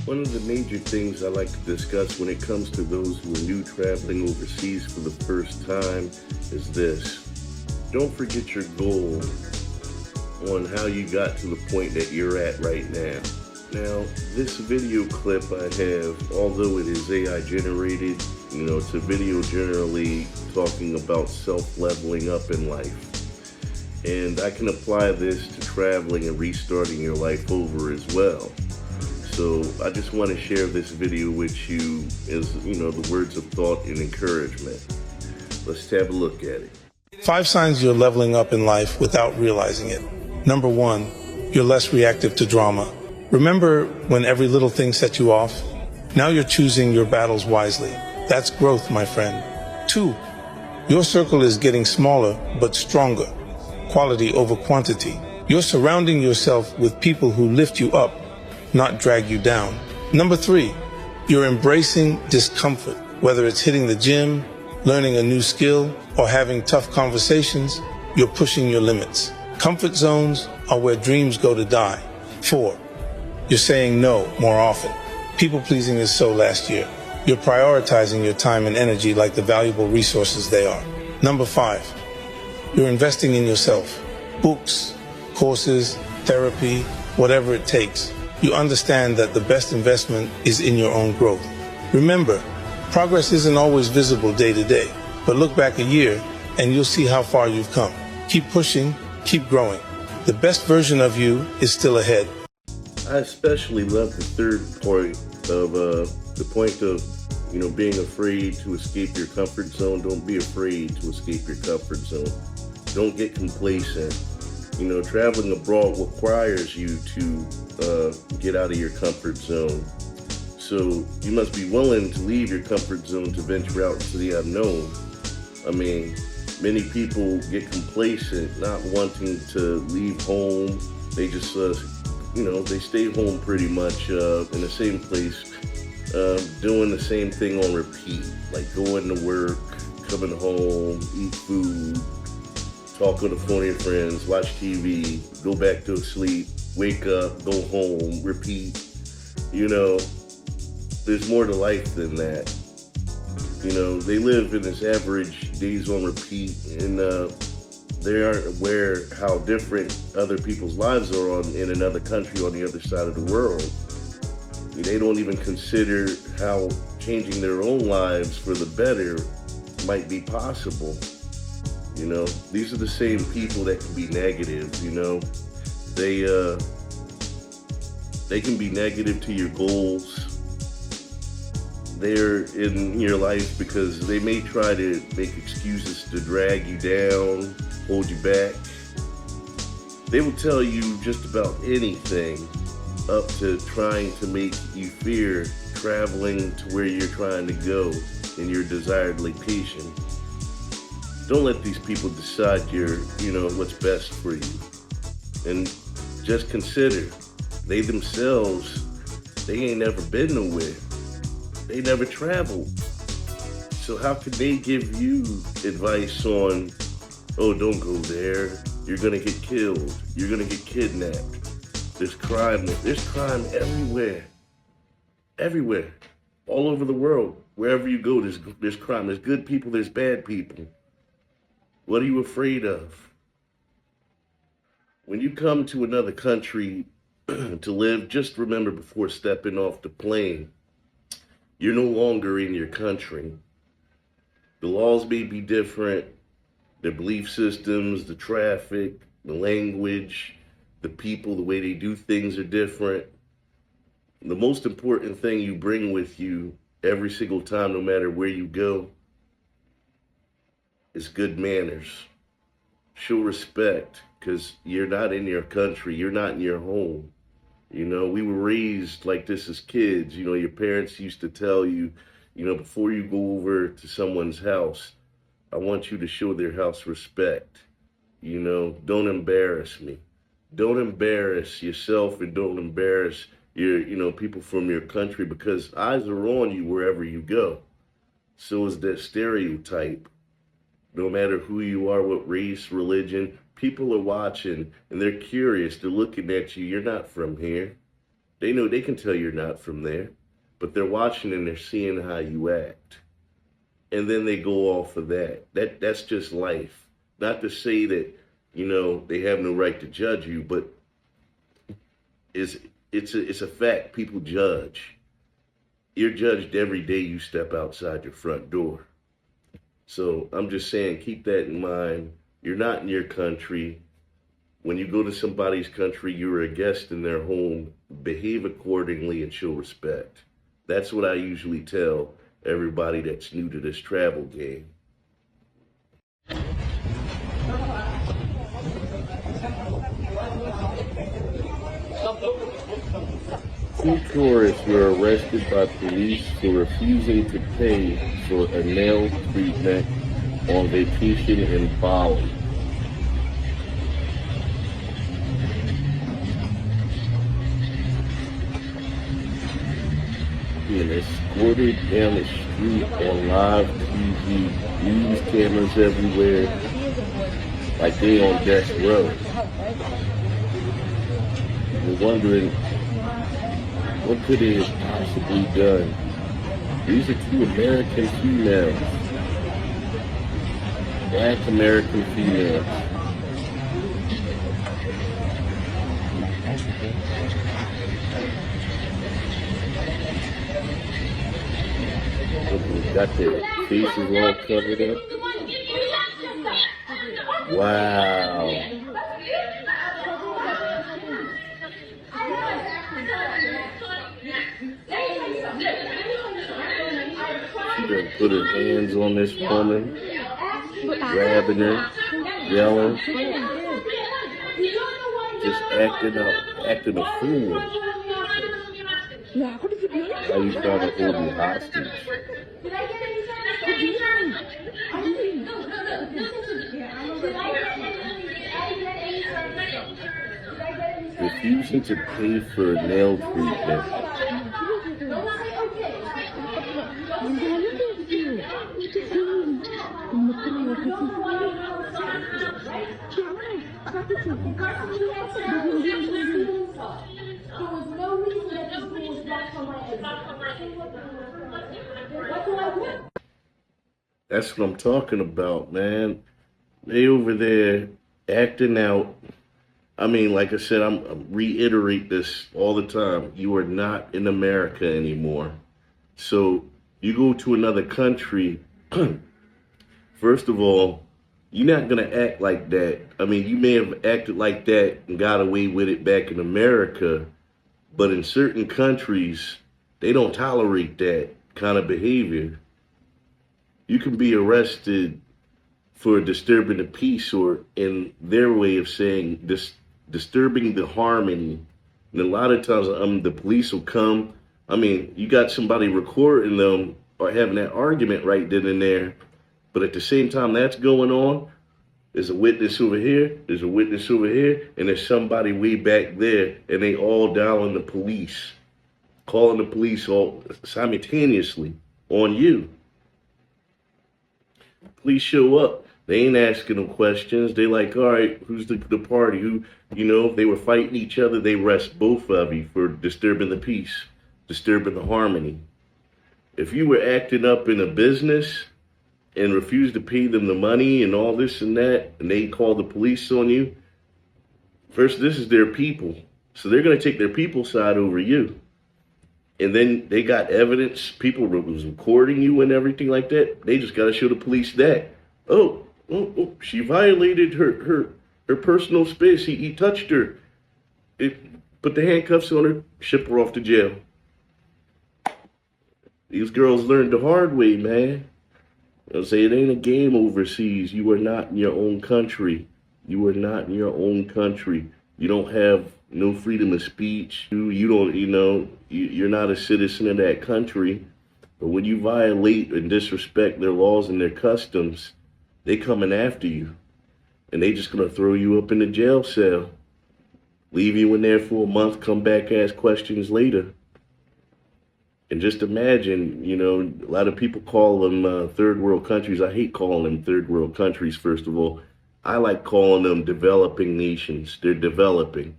One of the major things I like to discuss when it comes to those who are new traveling overseas for the first time is this. Don't forget your goal on how you got to the point that you're at right now. Now, this video clip I have, although it is AI generated, it's a video generally talking about self-leveling up in life. And I can apply this to traveling and restarting your life over as well. So I just want to share this video with you as, the words of thought and encouragement. Let's have a look at it. 5 signs you're leveling up in life without realizing it. Number 1, you're less reactive to drama. Remember when every little thing set you off? Now you're choosing your battles wisely. That's growth, my friend. 2, your circle is getting smaller but stronger. Quality over quantity. You're surrounding yourself with people who lift you up, not drag you down. Number 3, you're embracing discomfort. Whether it's hitting the gym, learning a new skill, or having tough conversations, you're pushing your limits. Comfort zones are where dreams go to die. 4, you're saying no more often. People pleasing is so last year. You're prioritizing your time and energy like the valuable resources they are. Number 5, you're investing in yourself. Books, courses, therapy, whatever it takes. You understand that the best investment is in your own growth. Remember, progress isn't always visible day to day, but look back a year and you'll see how far you've come. Keep pushing, keep growing. The best version of you is still ahead. I especially love the third point of being afraid to escape your comfort zone. Don't be afraid to escape your comfort zone. Don't get complacent. Traveling abroad requires you to get out of your comfort zone. So you must be willing to leave your comfort zone to venture out into the unknown. Many people get complacent, not wanting to leave home. They just, they stay home pretty much in the same place, doing the same thing on repeat, like going to work, coming home, eat food, talk on the phone to your friends, watch TV, go back to sleep, wake up, go home, repeat. There's more to life than that. They live in this average days on repeat, and they aren't aware how different other people's lives are in another country on the other side of the world. They don't even consider how changing their own lives for the better might be possible. These are the same people that can be negative. They can be negative to your goals. They're in your life because they may try to make excuses to drag you down, hold you back. They will tell you just about anything, up to trying to make you fear traveling to where you're trying to go in your desired location. Don't let these people decide what's best for you. And just consider, they themselves, they ain't never been nowhere. They never traveled. So how can they give you advice on, oh, don't go there, you're gonna get killed, you're gonna get kidnapped, there's crime everywhere. Everywhere. All over the world. Wherever you go, there's crime. There's good people, there's bad people. What are you afraid of? When you come to another country to live, just remember before stepping off the plane, you're no longer in your country. The laws may be different, the belief systems, the traffic, the language, the people, the way they do things are different. The most important thing you bring with you every single time, no matter where you go, is good manners. Show respect, because you're not in your country, you're not in your home. We were raised like this as kids. Your parents used to tell you, before you go over to someone's house, I want you to show their house respect. Don't embarrass me. Don't embarrass yourself, and don't embarrass your, people from your country, because eyes are on you wherever you go. So is that stereotype. No matter who you are, what race, religion, people are watching and they're curious. They're looking at you. You're not from here. They know they can tell you're not from there, but they're watching and they're seeing how you act. And then they go off of that. That's just life. Not to say that, they have no right to judge you, but it's a fact. People judge. You're judged every day you step outside your front door. So I'm just saying, keep that in mind. You're not in your country. When you go to somebody's country, you're a guest in their home. Behave accordingly and show respect. That's what I usually tell everybody that's new to this travel game. Two tourists were arrested by police for refusing to pay for a nail treatment on vacation in Bali. Being escorted down the street on live TV, news cameras everywhere, like they on death row. You're wondering, what could they have possibly done? These are two American females, Black American females. Got their faces all covered up. Wow. She done put her hands on this woman, grabbing her, yelling, just acting a fool. How you trying to hold me hostage? Refusing to pay for nail treatment. That's what I'm talking about, man. They over there acting out. I mean, like I said, I'm reiterate this all the time. You are not in America anymore. So you go to another country, first of all, you're not going to act like that. I mean, you may have acted like that and got away with it back in America, but in certain countries, they don't tolerate that kind of behavior. You can be arrested for disturbing the peace, or in their way of saying disturbing the harmony. And a lot of times the police will come. I mean, you got somebody recording them or having that argument right then and there. But at the same time that's going on, there's a witness over here, there's a witness over here, and there's somebody way back there, and they all dialing the police, calling the police all simultaneously on you. Police show up. They ain't asking them questions. They like, all right, who's the party? Who, if they were fighting each other, they arrest both of you for disturbing the peace, disturbing the harmony. If you were acting up in a business and refused to pay them the money and all this and that, and they call the police on you, first, this is their people. So they're going to take their people's side over you. And then they got evidence, people was recording you and everything like that. They just got to show the police that. Oh, she violated her personal space. He touched her. Put the handcuffs on her, ship her off to jail. These girls learned the hard way, man. I'll say it ain't a game overseas. You are not in your own country. You are not in your own country. You don't have no freedom of speech. You don't, you're not a citizen of that country. But when you violate and disrespect their laws and their customs, they coming after you. And they just gonna throw you up in the jail cell. Leave you in there for a month, come back, ask questions later. And just imagine, a lot of people call them third world countries. I hate calling them third world countries, first of all. I like calling them developing nations. They're developing.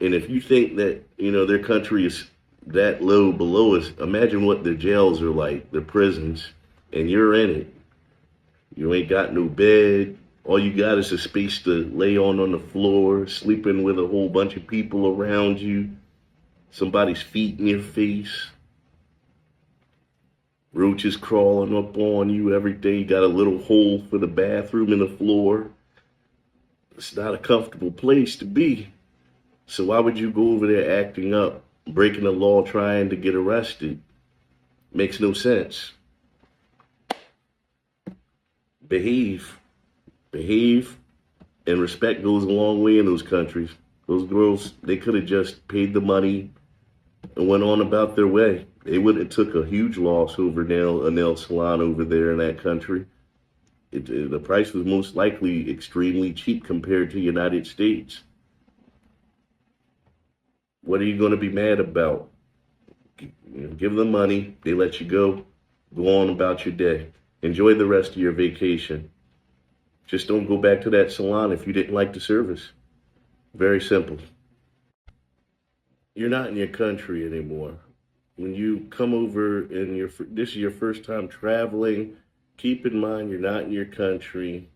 And if you think that, their country is that low below us, imagine what their jails are like, their prisons, and you're in it. You ain't got no bed. All you got is a space to lay on the floor, sleeping with a whole bunch of people around you, somebody's feet in your face, roaches crawling up on you every day. You got a little hole for the bathroom in the floor. It's not a comfortable place to be. So why would you go over there acting up, breaking the law, trying to get arrested? Makes no sense. Behave, and respect goes a long way in those countries. Those girls, they could have just paid the money and went on about their way. They would have took a huge loss over a nail salon over there in that country. The price was most likely extremely cheap compared to the United States. What are you going to be mad about? Give them money, they let you go on about your day. Enjoy the rest of your vacation. Just don't go back to that salon if you didn't like the service. Very simple. You're not in your country anymore. When you come over and this is your first time traveling, keep in mind you're not in your country.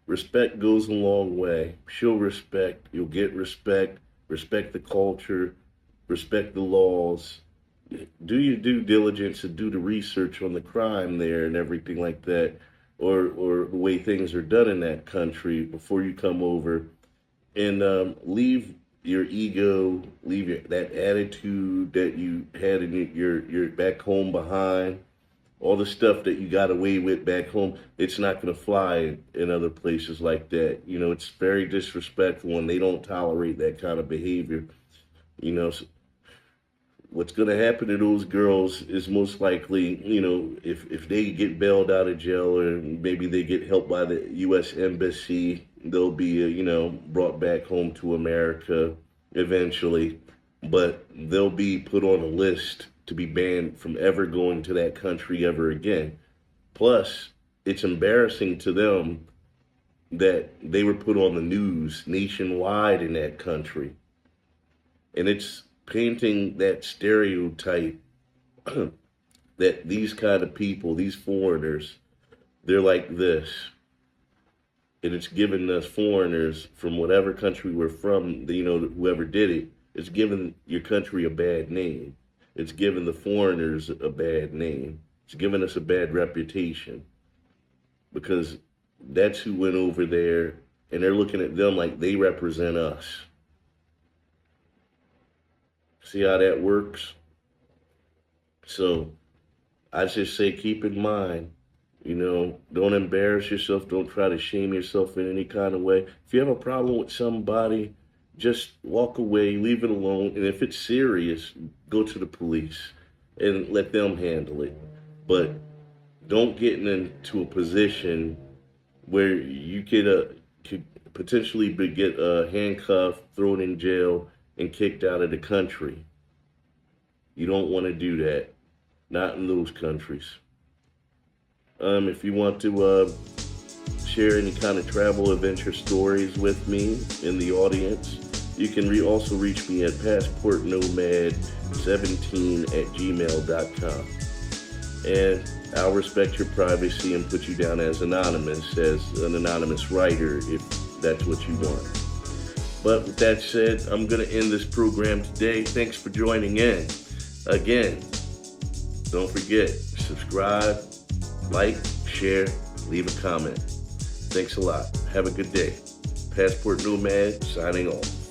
Respect goes a long way. Show respect, you'll get respect. Respect the culture, respect the laws. Do your due diligence and do the research on the crime there and everything like that, or the way things are done in that country before you come over. And leave your ego, leave that attitude that you had in your back home behind. All the stuff that you got away with back home, it's not going to fly in other places like that. It's very disrespectful, and they don't tolerate that kind of behavior. So what's going to happen to those girls is most likely, if they get bailed out of jail or maybe they get help by the U.S. Embassy, they'll be, brought back home to America eventually. But they'll be put on a list to be banned from ever going to that country ever again. Plus, it's embarrassing to them that they were put on the news nationwide in that country. And it's painting that stereotype that these kind of people, these foreigners, they're like this. And it's giving us foreigners from whatever country we're from, whoever did it, it's giving your country a bad name. It's giving the foreigners a bad name. It's giving us a bad reputation because that's who went over there, and they're looking at them like they represent us. See how that works? So I just say keep in mind, don't embarrass yourself. Don't try to shame yourself in any kind of way. If you have a problem with somebody, just walk away, leave it alone. And if it's serious, go to the police and let them handle it. But don't get into a position where you could potentially get handcuffed, thrown in jail, and kicked out of the country. You don't want to do that. Not in those countries. If you want to share any kind of travel adventure stories with me in the audience, you can also reach me at passportnomad17@gmail.com. And I'll respect your privacy and put you down as anonymous, as an anonymous writer, if that's what you want. But with that said, I'm going to end this program today. Thanks for joining in. Again, don't forget, subscribe, like, share, leave a comment. Thanks a lot. Have a good day. Passport Nomad signing off.